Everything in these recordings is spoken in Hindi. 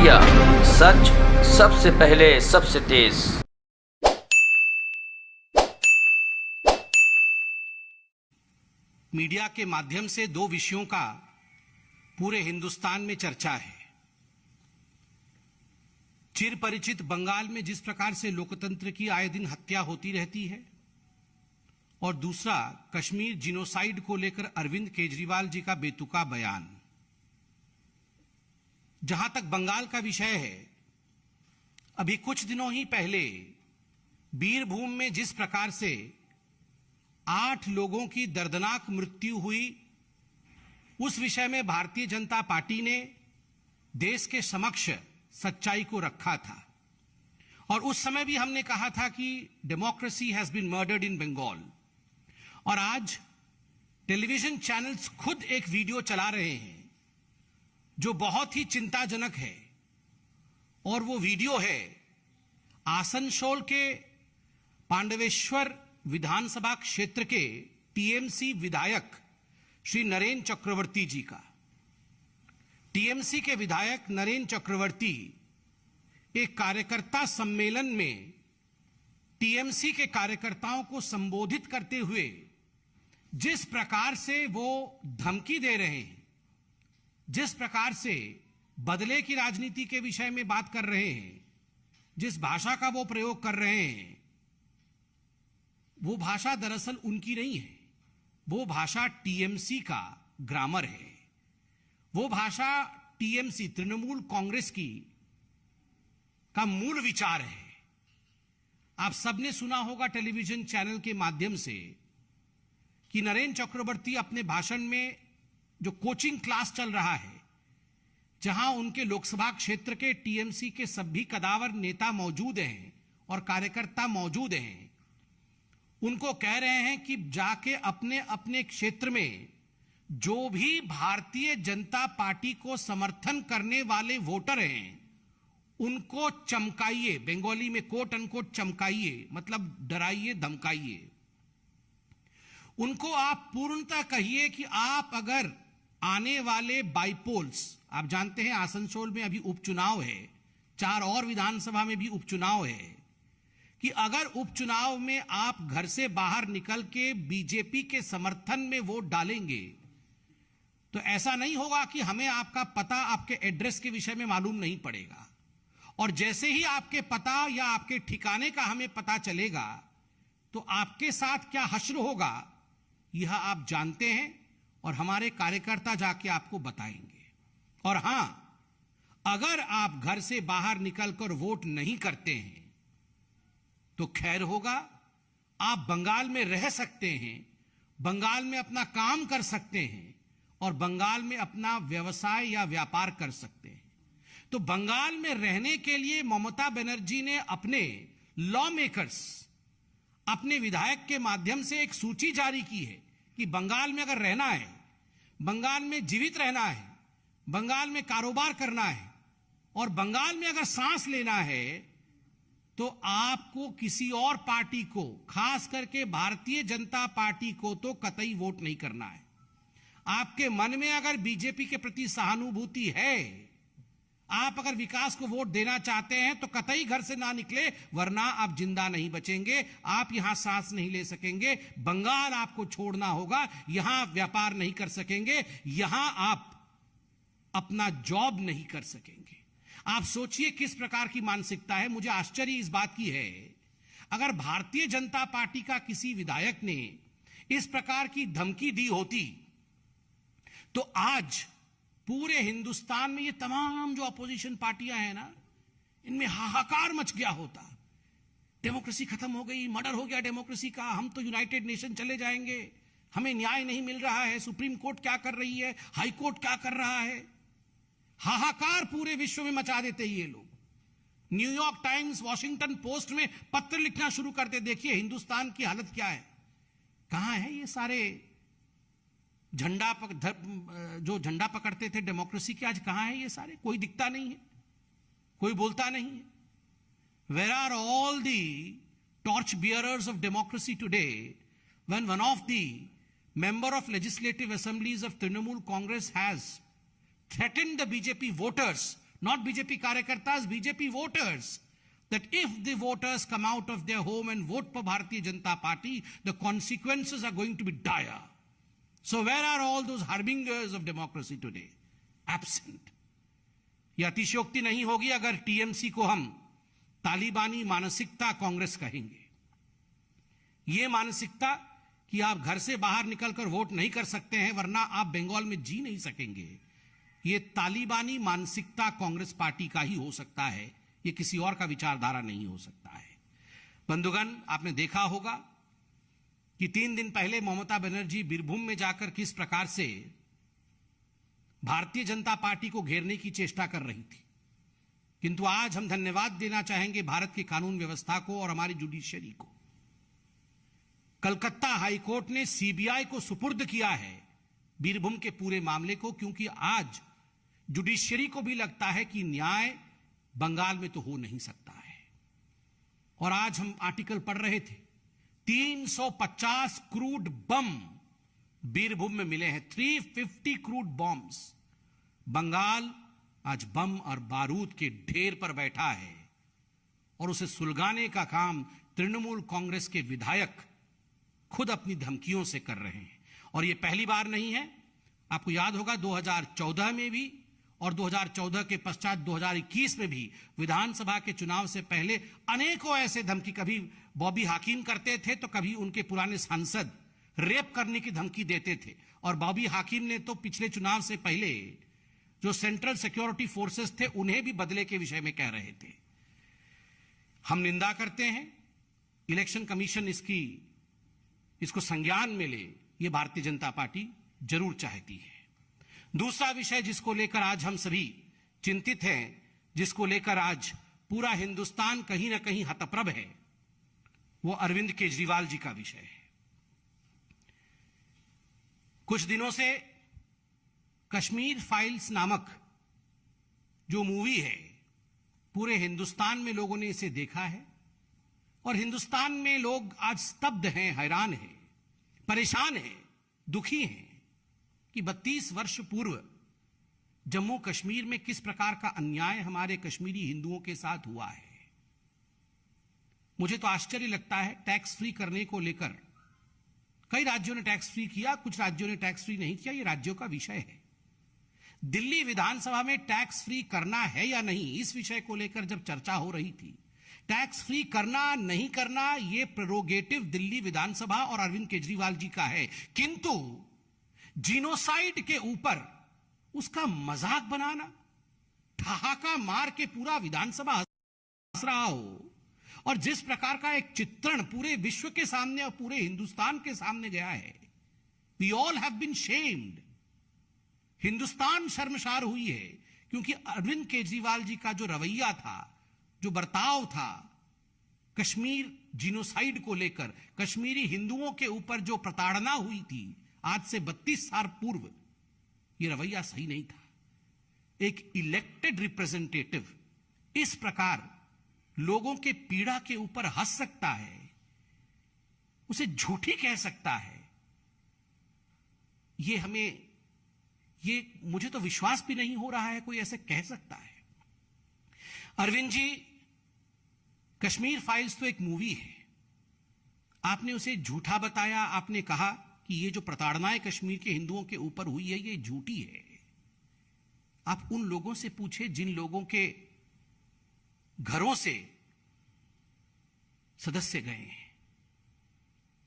मीडिया, सच सबसे पहले सबसे तेज। मीडिया के माध्यम से दो विषयों का पूरे हिंदुस्तान में चर्चा है। चिर परिचित बंगाल में जिस प्रकार से लोकतंत्र की आए दिन हत्या होती रहती है, और दूसरा कश्मीर जिनोसाइड को लेकर अरविंद केजरीवाल जी का बेतुका बयान। जहां तक बंगाल का विषय है, अभी कुछ दिनों ही पहले बीरभूम में जिस प्रकार से 8 लोगों की दर्दनाक मृत्यु हुई, उस विषय में भारतीय जनता पार्टी ने देश के समक्ष सच्चाई को रखा था। और उस समय भी हमने कहा था कि डेमोक्रेसी हैज बीन मर्डर्ड इन बंगाल। और आज टेलीविजन चैनल्स खुद एक वीडियो चला रहे हैं जो बहुत ही चिंताजनक है, और वो वीडियो है आसनसोल के पांडवेश्वर विधानसभा क्षेत्र के टीएमसी विधायक श्री नरेन चक्रवर्ती जी का। टीएमसी के विधायक नरेन चक्रवर्ती एक कार्यकर्ता सम्मेलन में टीएमसी के कार्यकर्ताओं को संबोधित करते हुए जिस प्रकार से वो धमकी दे रहे हैं, जिस प्रकार से बदले की राजनीति के विषय में बात कर रहे हैं, जिस भाषा का वो प्रयोग कर रहे हैं, वो भाषा दरअसल उनकी नहीं है। वो भाषा टीएमसी का ग्रामर है। वो भाषा टीएमसी तृणमूल कांग्रेस की का मूल विचार है। आप सबने सुना होगा टेलीविजन चैनल के माध्यम से कि नरेन चक्रवर्ती अपने भाषण में जो कोचिंग क्लास चल रहा है, जहां उनके लोकसभा क्षेत्र के टीएमसी के सभी कदावर नेता मौजूद हैं और कार्यकर्ता मौजूद हैं, उनको कह रहे हैं कि जाके अपने अपने क्षेत्र में जो भी भारतीय जनता पार्टी को समर्थन करने वाले वोटर हैं, उनको चमकाइए। बंगाली में कोट अनकोट चमकाइए, मतलब डराइए, धमकाइए। उनको आप पूर्णतः कहिए कि आप अगर आने वाले बाईपोल्स, आप जानते हैं आसनसोल में अभी उपचुनाव है, 4 और विधानसभा में भी उपचुनाव है, कि अगर उपचुनाव में आप घर से बाहर निकल के बीजेपी के समर्थन में वोट डालेंगे, तो ऐसा नहीं होगा कि हमें आपका पता, आपके एड्रेस के विषय में मालूम नहीं पड़ेगा। और जैसे ही आपके पता या आपके ठिकाने का हमें पता चलेगा, तो आपके साथ क्या हश्र होगा, यह आप जानते हैं, और हमारे कार्यकर्ता जाके आपको बताएंगे। और हां, अगर आप घर से बाहर निकलकर वोट नहीं करते हैं, तो खैर होगा, आप बंगाल में रह सकते हैं, बंगाल में अपना काम कर सकते हैं, और बंगाल में अपना व्यवसाय या व्यापार कर सकते हैं। तो बंगाल में रहने के लिए ममता बनर्जी ने अपने लॉ मेकर्स, अपने विधायक के माध्यम से एक सूची जारी की है कि बंगाल में अगर रहना है, बंगाल में जीवित रहना है, बंगाल में कारोबार करना है, और बंगाल में अगर सांस लेना है, तो आपको किसी और पार्टी को, खास करके भारतीय जनता पार्टी को तो कतई वोट नहीं करना है। आपके मन में अगर बीजेपी के प्रति सहानुभूति है, आप अगर विकास को वोट देना चाहते हैं, तो कतई घर से ना निकले, वरना आप जिंदा नहीं बचेंगे, आप यहां सांस नहीं ले सकेंगे। बंगाल आपको छोड़ना होगा, यहां आप व्यापार नहीं कर सकेंगे, यहां आप अपना जॉब नहीं कर सकेंगे। आप सोचिए किस प्रकार की मानसिकता है। मुझे आश्चर्य इस बात की है, अगर भारतीय जनता पार्टी का किसी विधायक ने इस प्रकार की धमकी दी होती, तो आज पूरे हिंदुस्तान में ये तमाम जो अपोजिशन पार्टियां हैं ना, इनमें हाहाकार मच गया होता। डेमोक्रेसी खत्म हो गई, मर्डर हो गया डेमोक्रेसी का, हम तो यूनाइटेड नेशन चले जाएंगे, हमें न्याय नहीं मिल रहा है, सुप्रीम कोर्ट क्या कर रही है, हाई कोर्ट क्या कर रहा है। हाहाकार पूरे विश्व में मचा देते ये लोग। न्यूयॉर्क टाइम्स, वॉशिंगटन पोस्ट में पत्र लिखना शुरू करते, देखिए हिंदुस्तान की हालत क्या है। कहां है ये सारे जो झंडा पकड़ते थे डेमोक्रेसी के, आज कहां है ये सारे? कोई दिखता नहीं है, कोई बोलता नहीं है। Where are all the torch bearers of democracy today when one of the member of legislative assemblies of Trinamool Congress has threatened the BJP voters not BJP karyakartas, BJP voters, that if the voters come out of their home and vote for Bharatiya Janata Party, the consequences are going to be dire. So where are all those harbingers of democracy today? Absent. यह अतिशयोक्ति नहीं होगी अगर टीएमसी को हम तालिबानी मानसिकता कांग्रेस कहेंगे। यह मानसिकता कि आप घर से बाहर निकलकर वोट नहीं कर सकते हैं वरना आप बंगाल में जी नहीं सकेंगे, यह तालिबानी मानसिकता कांग्रेस पार्टी का ही हो सकता है, यह किसी और का विचारधारा नहीं हो सकता है। बंधुगण, आपने देखा होगा कि 3 दिन पहले ममता बनर्जी बीरभूम में जाकर किस प्रकार से भारतीय जनता पार्टी को घेरने की चेष्टा कर रही थी, किंतु आज हम धन्यवाद देना चाहेंगे भारत की कानून व्यवस्था को और हमारी जुडिशरी को। कलकत्ता हाईकोर्ट ने सीबीआई को सुपुर्द किया है बीरभूम के पूरे मामले को, क्योंकि आज जुडिशरी को भी लगता है कि न्याय बंगाल में तो हो नहीं सकता है। और आज हम आर्टिकल पढ़ रहे थे, 350 क्रूड बम बीरभूम में मिले हैं, 350 क्रूड बॉम्ब्स। बंगाल आज बम और बारूद के ढेर पर बैठा है और उसे सुलगाने का काम तृणमूल कांग्रेस के विधायक खुद अपनी धमकियों से कर रहे हैं। और यह पहली बार नहीं है, आपको याद होगा 2014 में भी और 2014 के पश्चात 2021 में भी विधानसभा के चुनाव से पहले अनेकों ऐसे धमकी, कभी बॉबी हाकिम करते थे तो कभी उनके पुराने सांसद रेप करने की धमकी देते थे। और बॉबी हाकिम ने तो पिछले चुनाव से पहले जो सेंट्रल सिक्योरिटी फोर्सेस थे उन्हें भी बदले के विषय में कह रहे थे। हम निंदा करते हैं, इलेक्शन कमीशन इसको संज्ञान में ले, यह भारतीय जनता पार्टी जरूर चाहती है। दूसरा विषय जिसको लेकर आज हम सभी चिंतित हैं, जिसको लेकर आज पूरा हिंदुस्तान कहीं ना कहीं हतप्रभ है, वो अरविंद केजरीवाल जी का विषय है। कुछ दिनों से कश्मीर फाइल्स नामक जो मूवी है, पूरे हिंदुस्तान में लोगों ने इसे देखा है और हिंदुस्तान में लोग आज स्तब्ध हैं, हैरान हैं, परेशान हैं, दुखी हैं कि 32 वर्ष पूर्व जम्मू कश्मीर में किस प्रकार का अन्याय हमारे कश्मीरी हिंदुओं के साथ हुआ है। मुझे तो आश्चर्य लगता है, टैक्स फ्री करने को लेकर कई राज्यों ने टैक्स फ्री किया, कुछ राज्यों ने टैक्स फ्री नहीं किया, यह राज्यों का विषय है। दिल्ली विधानसभा में टैक्स फ्री करना है या नहीं, इस विषय को लेकर जब चर्चा हो रही थी, टैक्स फ्री करना नहीं करना यह प्रेरोगेटिव दिल्ली विधानसभा और अरविंद केजरीवाल जी का है, किंतु जीनोसाइड के ऊपर उसका मजाक बनाना, ठहाका मार के पूरा विधानसभा हंस रहा हो और जिस प्रकार का एक चित्रण पूरे विश्व के सामने और पूरे हिंदुस्तान के सामने गया है, we all have been shamed. Hindustan शर्मसार हुई है क्योंकि अरविंद केजरीवाल जी का जो रवैया था, जो बर्ताव था, कश्मीर जीनोसाइड को लेकर, कश्मीरी हिंदुओं के ऊपर जो प्रताड़ना हुई थी आज से 32 साल पूर्व, यह रवैया सही नहीं था। एक इलेक्टेड रिप्रेजेंटेटिव इस प्रकार लोगों के पीड़ा के ऊपर हंस सकता है, उसे झूठी कह सकता है, ये मुझे तो विश्वास भी नहीं हो रहा है कोई ऐसे कह सकता है। अरविंद जी, कश्मीर फाइल्स तो एक मूवी है, आपने उसे झूठा बताया, आपने कहा कि ये जो प्रताड़नाएं कश्मीर के हिंदुओं के ऊपर हुई है ये झूठी है। आप उन लोगों से पूछे जिन लोगों के घरों से सदस्य गए हैं,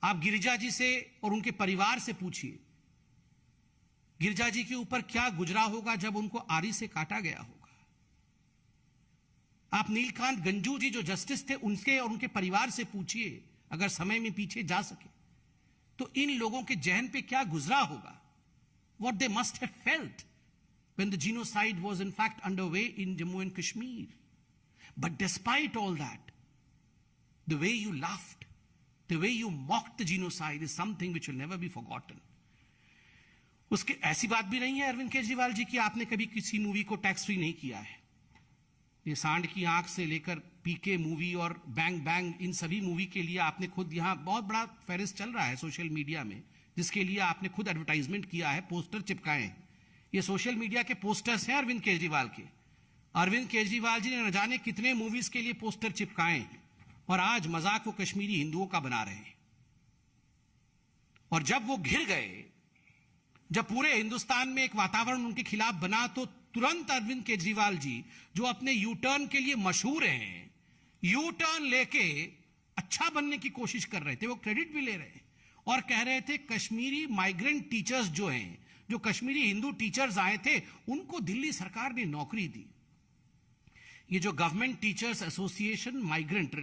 आप गिरिजा जी से और उनके परिवार से पूछिए, गिरिजा जी के ऊपर क्या गुजरा होगा जब उनको आरी से काटा गया होगा। आप नीलकांत गंजू जी जो जस्टिस थे उनके और उनके परिवार से पूछिए, अगर समय में पीछे जा सके तो इन लोगों के जहन पे क्या गुजरा होगा, what they must have felt when the genocide was in fact underway in Jammu and Kashmir. But despite all that, the way you laughed, the way you mocked the genocide is something which will never be forgotten. उसके ऐसी बात भी नहीं है अरविंद केजरीवाल जी की आपने कभी किसी मूवी को टैक्स फ्री नहीं किया है। ये सांड की आंख से लेकर पीके मूवी और बैंग बैंग, इन सभी मूवी के लिए आपने खुद यहां बहुत बड़ा फेरिस चल रहा है सोशल मीडिया में, जिसके लिए आपने खुद एडवर्टाइजमेंट किया है, पोस्टर चिपकाए हैं। ये सोशल मीडिया के पोस्टर्स हैं अरविंद केजरीवाल के। अरविंद केजरीवाल जी ने न जाने कितने मूवीज के लिए पोस्टर चिपकाए हैं और आज मजाक वो कश्मीरी हिंदुओं का बना रहे हैं। और जब वो घिर गए, जब पूरे हिंदुस्तान में एक वातावरण उनके खिलाफ बना, तो तुरंत अरविंद केजरीवाल जी, जो अपने यू टर्न के लिए मशहूर हैं, यू टर्न लेके अच्छा बनने की कोशिश कर रहे थे। वो क्रेडिट भी ले रहे हैं और कह रहे थे कश्मीरी माइग्रेंट टीचर्स जो हैं, जो कश्मीरी हिंदू टीचर्स आए थे, उनको दिल्ली सरकार ने नौकरी दी। ये जो government teachers association migrant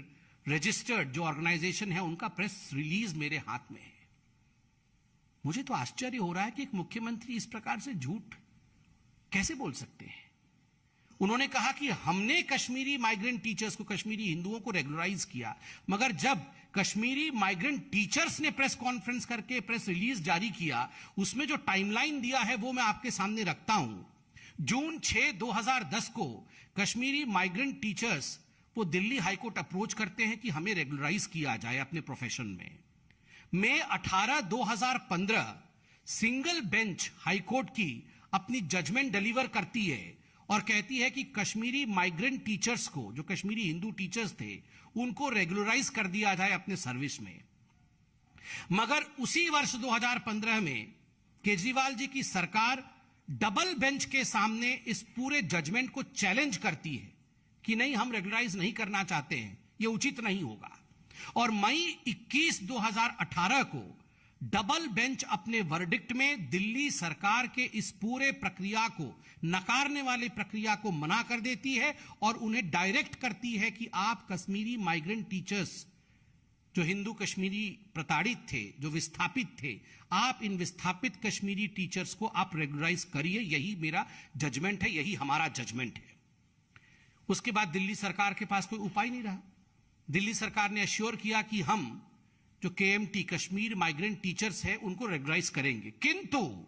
registered जो ऑर्गेनाइजेशन है, उनका प्रेस रिलीज मेरे हाथ में है। मुझे तो आश्चर्य हो रहा है कि एक मुख्यमंत्री इस प्रकार से झूठ कैसे बोल सकते हैं। उन्होंने कहा कि हमने कश्मीरी माइग्रेंट टीचर्स को, कश्मीरी हिंदुओं को रेगुलराइज किया, मगर जब कश्मीरी माइग्रेंट टीचर्स ने प्रेस कॉन्फ्रेंस करके प्रेस रिलीज जारी किया, उसमें जो टाइमलाइन दिया है वो मैं आपके सामने रखता हूं। जून 6, 2010 को कश्मीरी माइग्रेंट टीचर्स वो दिल्ली हाईकोर्ट अप्रोच करते हैं कि हमें रेगुलराइज किया जाए अपने प्रोफेशन में। मई 18, 2015 सिंगल बेंच हाईकोर्ट की अपनी जजमेंट डिलीवर करती है और कहती है कि कश्मीरी माइग्रेंट टीचर्स को, जो कश्मीरी हिंदू टीचर्स थे, उनको रेगुलराइज कर दिया जाए अपने सर्विस में। मगर उसी वर्ष 2015 में केजरीवाल जी की सरकार डबल बेंच के सामने इस पूरे जजमेंट को चैलेंज करती है कि नहीं, हम रेगुलराइज नहीं करना चाहते हैं, यह उचित नहीं होगा। और मई 21, 2018 को डबल बेंच अपने वर्डिक्ट में दिल्ली सरकार के इस पूरे प्रक्रिया को, नकारने वाले प्रक्रिया को मना कर देती है और उन्हें डायरेक्ट करती है कि आप कश्मीरी माइग्रेंट टीचर्स, जो हिंदू कश्मीरी प्रताड़ित थे, जो विस्थापित थे, आप इन विस्थापित कश्मीरी टीचर्स को आप रेगुलराइज करिए। यही मेरा जजमेंट है, यही हमारा जजमेंट है। उसके बाद दिल्ली सरकार के पास कोई उपाय नहीं रहा। दिल्ली सरकार ने अश्योर किया कि हम जो केएमटी, कश्मीर माइग्रेंट टीचर्स है, उनको रेगुलराइज करेंगे, किंतु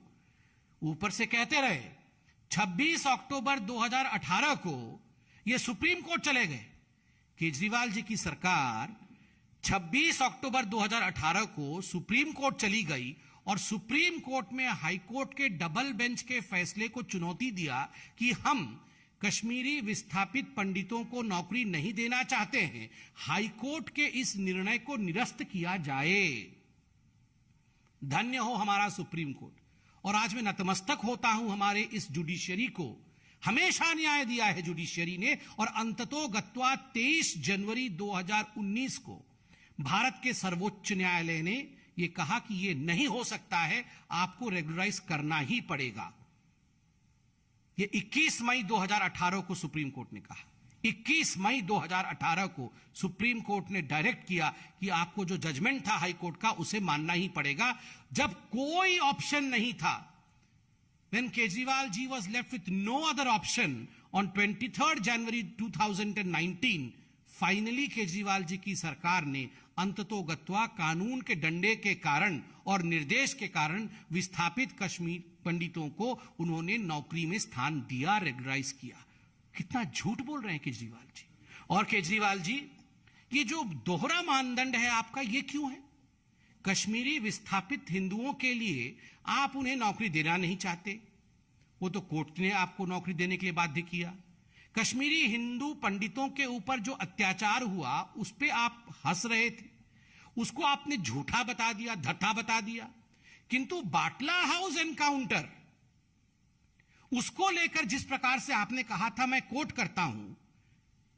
ऊपर से कहते रहे 26 अक्टूबर 2018 को यह सुप्रीम कोर्ट चले गए। केजरीवाल जी की सरकार 26 अक्टूबर 2018 को सुप्रीम कोर्ट चली गई और सुप्रीम कोर्ट में हाईकोर्ट के डबल बेंच के फैसले को चुनौती दिया कि हम कश्मीरी विस्थापित पंडितों को नौकरी नहीं देना चाहते हैं, हाईकोर्ट के इस निर्णय को निरस्त किया जाए। धन्य हो हमारा सुप्रीम कोर्ट। और आज मैं नतमस्तक होता हूं हमारे इस जुडिशियरी को। हमेशा न्याय दिया है जुडिशियरी ने, और अंततोगत्वा 23 जनवरी 2019 को भारत के सर्वोच्च न्यायालय ने यह कहा कि यह नहीं हो सकता है, आपको रेगुलराइज करना ही पड़ेगा। ये 21 मई 2018 को सुप्रीम कोर्ट ने कहा। 21 मई 2018 को सुप्रीम कोर्ट ने डायरेक्ट किया कि आपको जो जजमेंट था हाई कोर्ट का, उसे मानना ही पड़ेगा। जब कोई ऑप्शन नहीं था, when Kejriwal ji was left with no other option, on 23rd January 2019 finally Kejriwal ji की सरकार ने अंततोगत्वा कानून के डंडे के कारण और निर्देश के कारण विस्थापित कश्मीर पंडितों को उन्होंने नौकरी में स्थान दिया, रेगुलराइज किया। कितना झूठ बोल रहे हैं केजरीवाल जी। और केजरीवाल जी, ये जो दोहरा मानदंड है आपका, ये क्यों है? कश्मीरी विस्थापित हिंदुओं के लिए आप उन्हें नौकरी देना नहीं चाहते, वो तो कोर्ट ने आपको नौकरी देने के लिए बाध्य किया। कश्मीरी हिंदू पंडितों के ऊपर जो अत्याचार हुआ उस पे आप हंस रहे थे, उसको आपने झूठा बता दिया, धथा बता दिया। किंतु बाटला हाउस एनकाउंटर, उसको लेकर जिस प्रकार से आपने कहा था, मैं कोट करता हूं,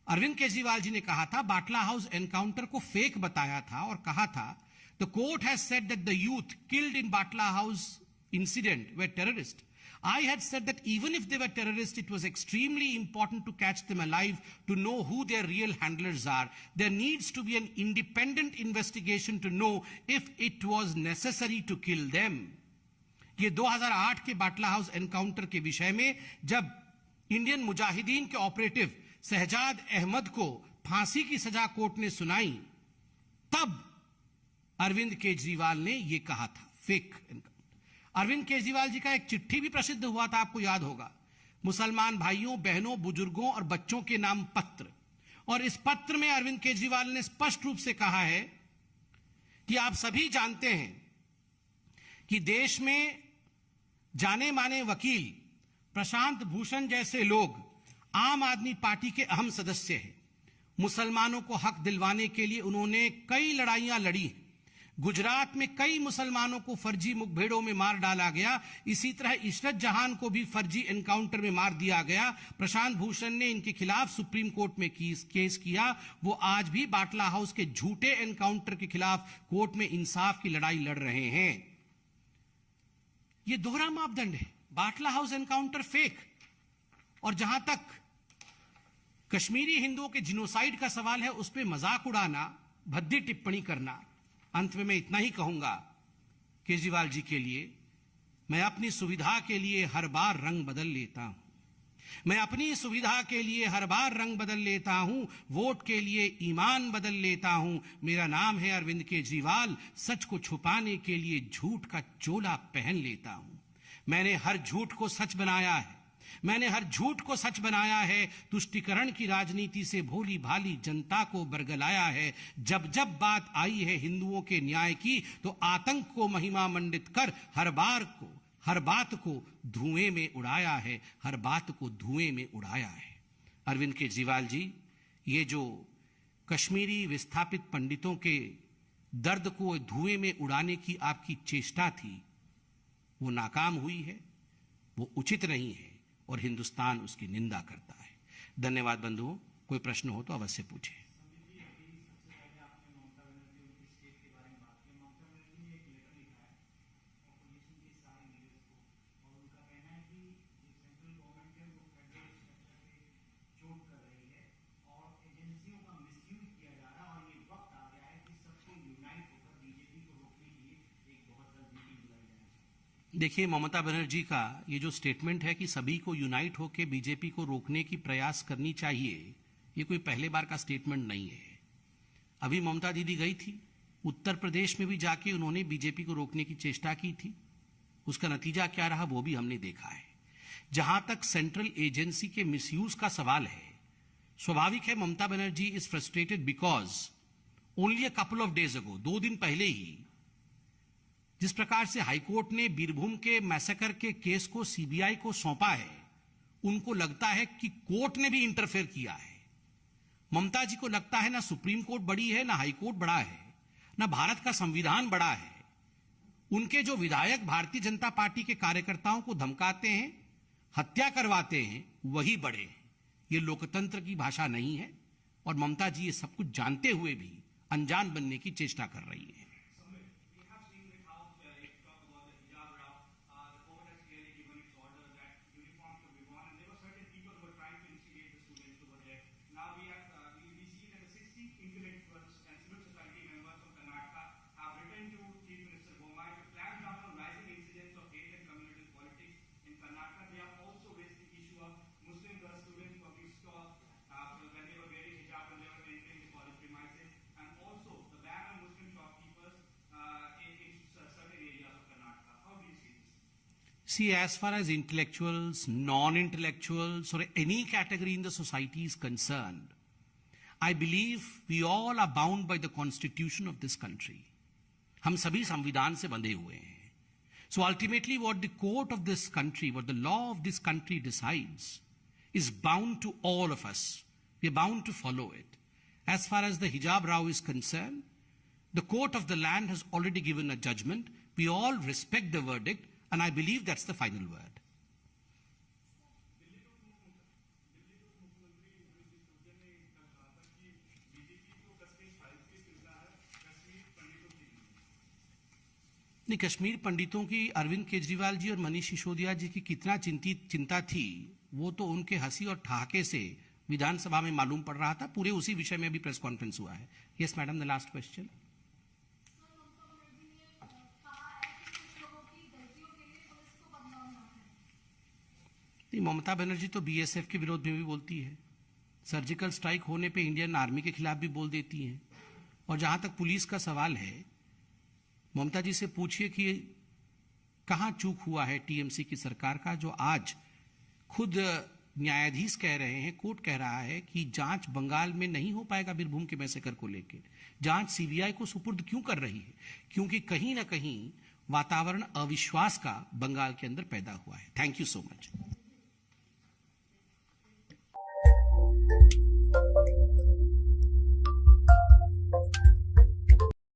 अरविंद केजरीवाल जी ने कहा था बाटला हाउस एनकाउंटर को फेक बताया था और कहा था the court has said that the youth killed in Batla house incident way terrorist. I had said that even if they were terrorists, it was extremely important to catch them alive, to know who their real handlers are. There needs to be an independent investigation to know if it was necessary to kill them. ये 2008 के बाटला हाउस एनकाउंटर के विषय में जब इंडियन मुजाहिदीन के ऑपरेटिव शहजाद अहमद को फांसी की सजा कोर्ट ने सुनाई, तब अरविंद केजरीवाल ने यह कहा था फेक एनकाउंटर। अरविंद केजरीवाल जी का एक चिट्ठी भी प्रसिद्ध हुआ था, आपको याद होगा, मुसलमान भाइयों, बहनों, बुजुर्गों और बच्चों के नाम पत्र। और इस पत्र में अरविंद केजरीवाल ने स्पष्ट रूप से कहा है कि आप सभी जानते हैं कि देश में जाने माने वकील प्रशांत भूषण जैसे लोग आम आदमी पार्टी के अहम सदस्य हैं। मुसलमानों को हक दिलवाने के लिए उन्होंने कई लड़ाइयां लड़ी हैं। गुजरात में कई मुसलमानों को फर्जी मुठभेड़ों में मार डाला गया। इसी तरह इशरत जहां को भी फर्जी एनकाउंटर में मार दिया गया। प्रशांत भूषण ने इनके खिलाफ सुप्रीम कोर्ट में केस किया। वो आज भी बाटला हाउस के झूठे एनकाउंटर के खिलाफ कोर्ट में इंसाफ की लड़ाई लड़ रहे हैं। ये दोहरा मापदंड है। बाटला हाउस एनकाउंटर फेक, और जहां तक कश्मीरी हिंदुओं के जिनोसाइड का सवाल है, उस पर मजाक उड़ाना, भद्दी टिप्पणी करना। अंत में मैं इतना ही कहूंगा केजरीवाल जी के लिए, मैं अपनी सुविधा के लिए हर बार रंग बदल लेता हूं। मैं अपनी सुविधा के लिए हर बार रंग बदल लेता हूं, वोट के लिए ईमान बदल लेता हूं। मेरा नाम है अरविंद केजरीवाल, सच को छुपाने के लिए झूठ का चोला पहन लेता हूं। मैंने हर झूठ को सच बनाया है। मैंने हर झूठ को सच बनाया है। तुष्टीकरण की राजनीति से भोली भाली जनता को बरगलाया है। जब जब बात आई है हिंदुओं के न्याय की, तो आतंक को महिमा मंडित कर हर बात को धुएं में उड़ाया है। हर बात को धुएं में उड़ाया है। अरविंद केजरीवाल जी, ये जो कश्मीरी विस्थापित पंडितों के दर्द को धुएं में उड़ाने की आपकी चेष्टा थी, वो नाकाम हुई है, वो उचित नहीं है, और हिंदुस्तान उसकी निंदा करता है। धन्यवाद बंधुओं। कोई प्रश्न हो तो अवश्य पूछें। देखिए, ममता बनर्जी का ये जो स्टेटमेंट है कि सभी को यूनाइट होकर बीजेपी को रोकने की प्रयास करनी चाहिए, ये कोई पहले बार का स्टेटमेंट नहीं है। अभी ममता दीदी गई थी उत्तर प्रदेश में भी, जाके उन्होंने बीजेपी को रोकने की चेष्टा की थी। उसका नतीजा क्या रहा वो भी हमने देखा है। जहां तक सेंट्रल एजेंसी के मिसयूज का सवाल है, स्वाभाविक है Mamata Banerjee is frustrated because only a couple of days ago, 2 दिन पहले ही जिस प्रकार से हाईकोर्ट ने बीरभूम के मैसेकर के केस को सीबीआई को सौंपा है, उनको लगता है कि कोर्ट ने भी इंटरफेयर किया है। ममता जी को लगता है ना सुप्रीम कोर्ट बड़ी है, ना हाईकोर्ट बड़ा है, ना भारत का संविधान बड़ा है। उनके जो विधायक भारतीय जनता पार्टी के कार्यकर्ताओं को धमकाते हैं, हत्या करवाते हैं, वही बड़े हैं। ये लोकतंत्र की भाषा नहीं है, और ममता जी ये सब कुछ जानते हुए भी अनजान बनने की चेष्टा कर रही है। See, as far as intellectuals, non-intellectuals, or any category in the society is concerned, I believe we all are bound by the constitution of this country. हम सभी संविधान से बंधे हुए हैं. So ultimately what the court of this country, what the law of this country decides is bound to all of us. We are bound to follow it. As far as the hijab row is concerned, the court of the land has already given a judgment. We all respect the verdict, and I believe that's the final word. नहीं, कश्मीर पंडितों की अरविंद केजरीवाल जी और मनीष सिसोदिया जी की कितना चिंता थी, वो तो उनके हंसी और ठहाके से विधानसभा में मालूम पड़ रहा था. पूरे उसी विषय में अभी प्रेस कॉन्फ्रेंस हुआ है. Yes madam, the last question. Mamata Banerjee तो बीएसएफ के विरोध में भी बोलती है. सर्जिकल स्ट्राइक होने पे इंडियन आर्मी के खिलाफ भी बोल देती हैं. और जहां तक पुलिस का सवाल है, ममता जी से पूछिए कि कहां चूक हुआ है टीएमसी की सरकार का, जो आज खुद न्यायाधीश कह रहे हैं, कोर्ट कह रहा है कि जांच बंगाल में नहीं हो पाएगा बीरभूम के मैसेकर को लेकर. जांच सीबीआई को सुपुर्द क्यों कर रही है? क्योंकि कहीं ना कहीं वातावरण अविश्वास का बंगाल के अंदर पैदा हुआ है. Thank you so much.